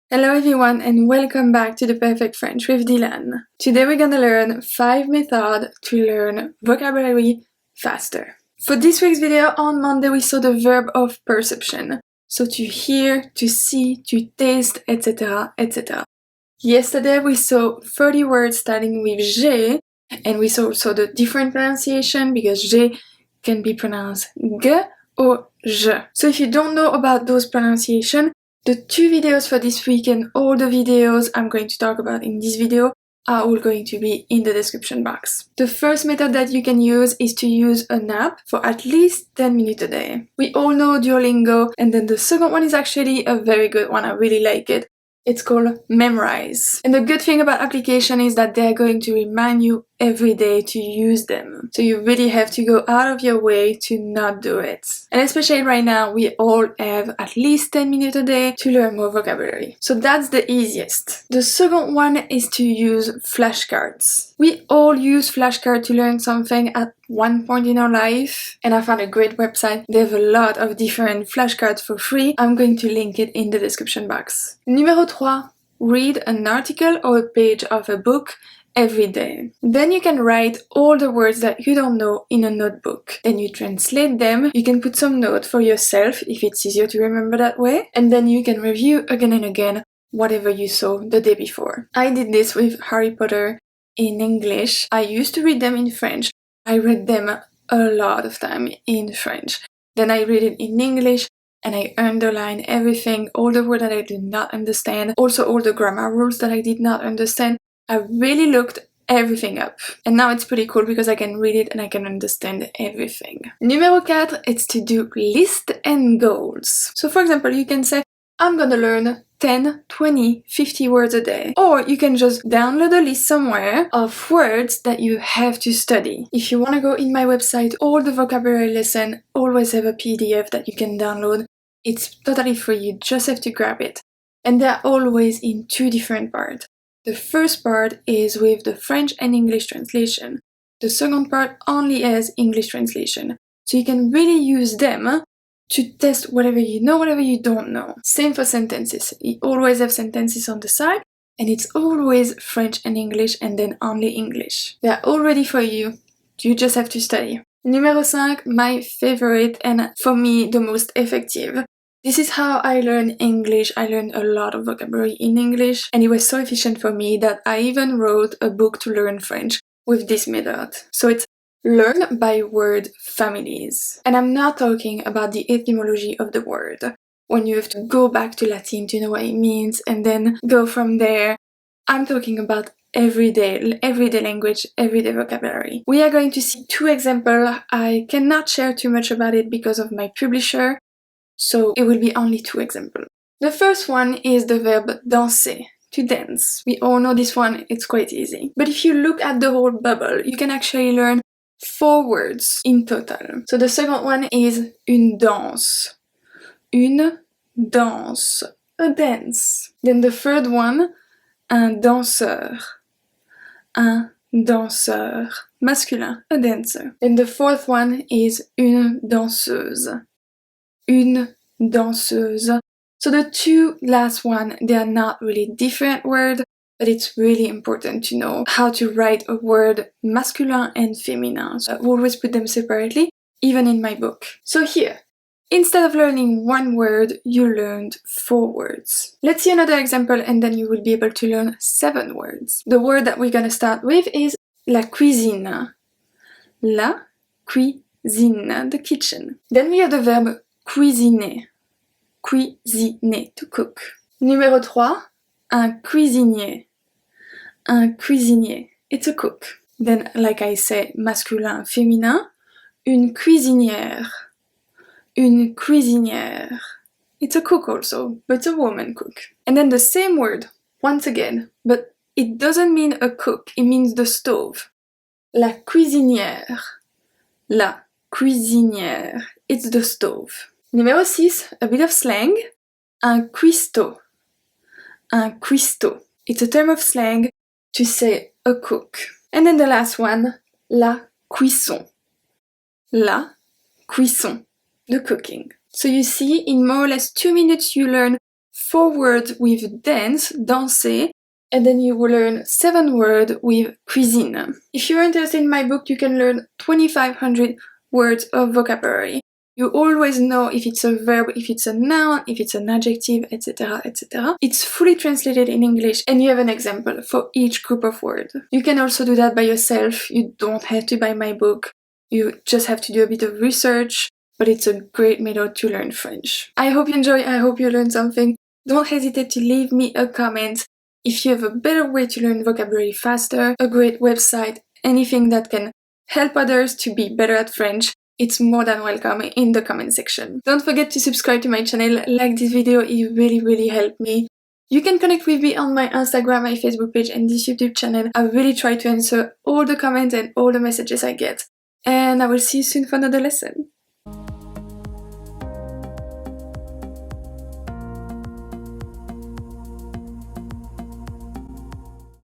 Hello everyone and welcome back to the Perfect French with Dylane. Today we're gonna learn 5 methods to learn vocabulary faster. For this week's video, on Monday we saw the verb of perception. So to hear, to see, to taste, etc, etc. Yesterday we saw 30 words starting with J, and we saw also the different pronunciation because J can be pronounced G or J. So if you don't know about those pronunciations, the 2 videos for this week and all the videos I'm going to talk about in this video are all going to be in the description box. The first method that you can use is to use an app for at least 10 minutes a day. We all know Duolingo, and then the second one is actually a very good one, I really like it. It's called Memrise. And the good thing about application is that they're going to remind you every day to use them. So you really have to go out of your way to not do it. And especially right now, we all have at least 10 minutes a day to learn more vocabulary. So that's the easiest. The second one is to use flashcards. We all use flashcards to learn something at one point in our life, and I found a great website. They have a lot of different flashcards for free. I'm going to link it in the description box. Numéro 3. Read an article or a page of a book every day. Then you can write all the words that you don't know in a notebook. Then you translate them. You can put some note for yourself if it's easier to remember that way. And then you can review again and again whatever you saw the day before. I did this with Harry Potter in English. I used to read them in French. I read them a lot of time in French. Then I read it in English and I underline everything, all the words that I did not understand, also all the grammar rules that I did not understand. I really looked everything up. And now it's pretty cool because I can read it and I can understand everything. Numéro 4, it's to do list and goals. So for example, you can say, I'm gonna learn 10, 20, 50 words a day. Or you can just download a list somewhere of words that you have to study. If you want to go in my website, all the vocabulary lesson always have a PDF that you can download. It's totally free, you just have to grab it. And they're always in 2 different parts. The first part is with the French and English translation. The second part only has English translation. So you can really use them to test whatever you know, whatever you don't know. Same for sentences. You always have sentences on the side, and it's always French and English and then only English. They're all ready for you. You just have to study. Numéro 5, my favorite and for me the most effective. This is how I learned English. I learned a lot of vocabulary in English, and it was so efficient for me that I even wrote a book to learn French with this method. So it's learn by word families. And I'm not talking about the etymology of the word, when you have to go back to Latin to know what it means and then go from there. I'm talking about everyday language, everyday vocabulary. We are going to see 2 examples. I cannot share too much about it because of my publisher, so it will be only 2 examples. The first one is the verb danser, to dance. We all know this one, it's quite easy. But if you look at the whole bubble, you can actually learn 4 words in total. So the second one is une danse. Une danse. A dance. Then the third one, un danseur. Un danseur. Masculin, a dancer. Then the fourth one is une danseuse. Une danseuse. So the 2 last one, they are not really different words, but it's really important to know how to write a word masculine and féminin. So I always put them separately, even in my book. So here, instead of learning 1 word, you learned 4 words. Let's see another example and then you will be able to learn 7 words. The word that we're gonna start with is la cuisine. La cuisine, the kitchen. Then we have the verb cuisiner. Cuisiner, to cook. Numéro 3, un cuisinier. Un cuisinier, it's a cook. Then, like I say, masculin, féminin, une cuisinière. Une cuisinière. It's a cook also, but it's a woman cook. And then the same word, once again, but it doesn't mean a cook, it means the stove. La cuisinière. La cuisinière, it's the stove. Numéro 6, a bit of slang, un cuistot. Un cuistot. It's a term of slang to say a cook. And then the last one, la cuisson. La cuisson, the cooking. So you see, in more or less 2 minutes you learn 4 words with dance, danser, and then you will learn 7 words with cuisine. If you're interested in my book, you can learn 2,500 words of vocabulary. You always know if it's a verb, if it's a noun, if it's an adjective, etc., etc. It's fully translated in English and you have an example for each group of words. You can also do that by yourself. You don't have to buy my book. You just have to do a bit of research, but it's a great method to learn French. I hope you enjoy, I hope you learned something. Don't hesitate to leave me a comment if you have a better way to learn vocabulary faster, a great website, anything that can help others to be better at French. It's more than welcome in the comment section. Don't forget to subscribe to my channel, like this video, it really helped me. You can connect with me on my Instagram, my Facebook page and this YouTube channel. I really try to answer all the comments and all the messages I get. And I will see you soon for another lesson.